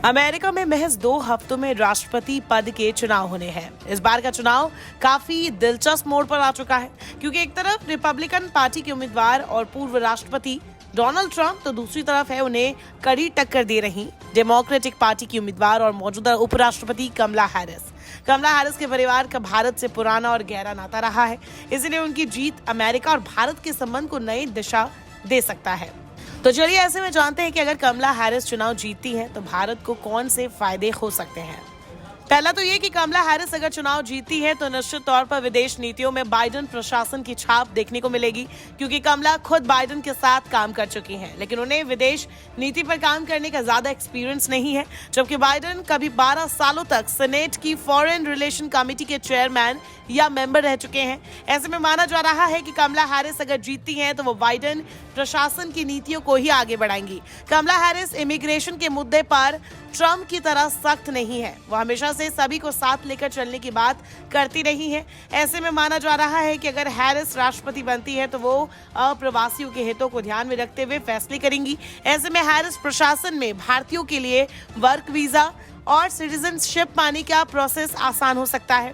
America में महज 2 हफ्तों में राष्ट्रपति पद के चुनाव होने हैं। इस बार का चुनाव काफी दिलचस्प मोड़ पर आ चुका है, क्योंकि एक तरफ रिपब्लिकन पार्टी के उम्मीदवार और पूर्व राष्ट्रपति डोनाल्ड ट्रंप तो दूसरी तरफ है उन्हें कड़ी टक्कर दे रही डेमोक्रेटिक पार्टी की उम्मीदवार और मौजूदा उपराष्ट्रपति कमला हैरिस। कमला हैरिस के परिवार का भारत से पुराना और गहरा नाता रहा है, इसलिए उनकी जीत अमेरिका और भारत के संबंध को नई दिशा दे सकता है। तो चलिए ऐसे में जानते हैं कि अगर कमला हैरिस चुनाव जीतती है तो भारत को कौन से फायदे हो सकते हैं। पहला तो ये कि कमला हैरिस अगर चुनाव जीतती है तो निश्चित तौर पर विदेश नीतियों में बाइडेन प्रशासन की छाप देखने को मिलेगी, क्योंकि कमला खुद बाइडेन के साथ काम कर चुकी हैं, लेकिन उन्हें विदेश नीति पर काम करने का ज्यादा एक्सपीरियंस नहीं है। जबकि बाइडेन कभी 12 सालों तक सेनेट की फॉरेन रिलेशन कमेटी के चेयरमैन या मेंबर रह चुके हैं। ऐसे में माना जा रहा है कि कमला हैरिस अगर जीतती हैं तो वो बाइडेन प्रशासन की नीतियों को ही आगे बढ़ाएंगी। कमला हैरिस इमिग्रेशन के मुद्दे पर ट्रंप की तरह सख्त नहीं है, वो हमेशा से सभी को साथ लेकर चलने की बात करती रही है। ऐसे में माना जा रहा है कि अगर हैरिस राष्ट्रपति बनती है तो वो अप्रवासियों के हितों को ध्यान में रखते हुए फैसले करेंगी। ऐसे में हैरिस प्रशासन में भारतीयों के लिए वर्क वीजा और सिटीजनशिप पाने का प्रोसेस आसान हो सकता है।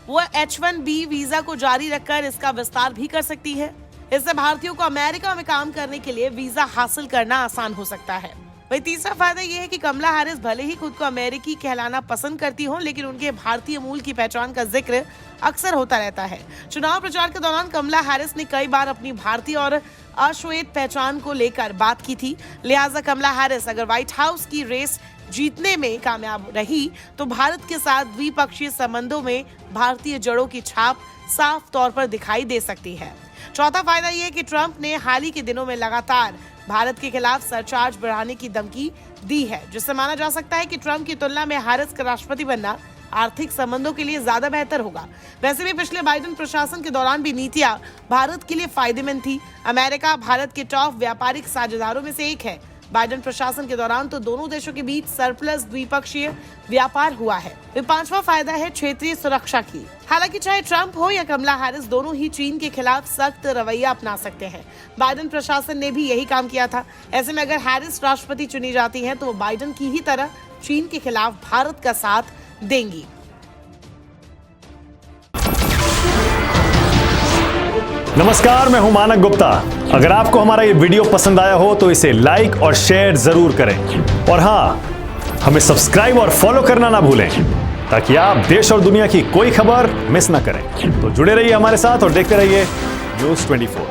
वो H-1B वीजा को जारी रखकर इसका विस्तार भी कर सकती है। इससे भारतीयों को अमेरिका में काम करने के लिए वीजा हासिल करना आसान हो सकता है। वही तीसरा फायदा यह है कि कमला हैरिस भले ही खुद को अमेरिकी कहलाना पसंद करती हो, लेकिन उनके भारतीय मूल की पहचान का जिक्र अक्सर होता रहता है। चुनाव प्रचार के दौरान कमला हैरिस ने कई बार अपनी भारतीय और अश्वेत पहचान को लेकर बात की थी। लिहाजा कमला हैरिस अगर व्हाइट हाउस की रेस जीतने में कामयाब रही तो भारत के साथ द्विपक्षीय संबंधों में भारतीय जड़ों की छाप साफ तौर पर दिखाई दे सकती है। चौथा फायदा यह है कि ट्रंप ने हाल ही के दिनों में लगातार भारत के खिलाफ सरचार्ज बढ़ाने की धमकी दी है, जिससे माना जा सकता है कि ट्रंप की तुलना में हैरिस का राष्ट्रपति बनना आर्थिक संबंधों के लिए ज्यादा बेहतर होगा। वैसे भी पिछले बाइडेन प्रशासन के दौरान भी नीतियां भारत के लिए फायदेमंद थी। अमेरिका भारत के टॉप व्यापारिक साझेदारों में से एक है। बाइडेन प्रशासन के दौरान तो दोनों देशों के बीच सरप्लस द्विपक्षीय व्यापार हुआ है। पांचवा फायदा है क्षेत्रीय सुरक्षा की। हालांकि चाहे ट्रंप हो या कमला हैरिस, दोनों ही चीन के खिलाफ सख्त रवैया अपना सकते हैं। बाइडेन प्रशासन ने भी यही काम किया था। ऐसे में अगर हैरिस राष्ट्रपति चुनी जाती है तो वो बाइडेन की ही तरह चीन के खिलाफ भारत का साथ देंगी। नमस्कार, मैं हूं मानक गुप्ता। अगर आपको हमारा ये वीडियो पसंद आया हो तो इसे लाइक और शेयर जरूर करें, और हां, हमें सब्सक्राइब और फॉलो करना ना भूलें, ताकि आप देश और दुनिया की कोई खबर मिस ना करें। तो जुड़े रहिए हमारे साथ और देखते रहिए न्यूज़ 24।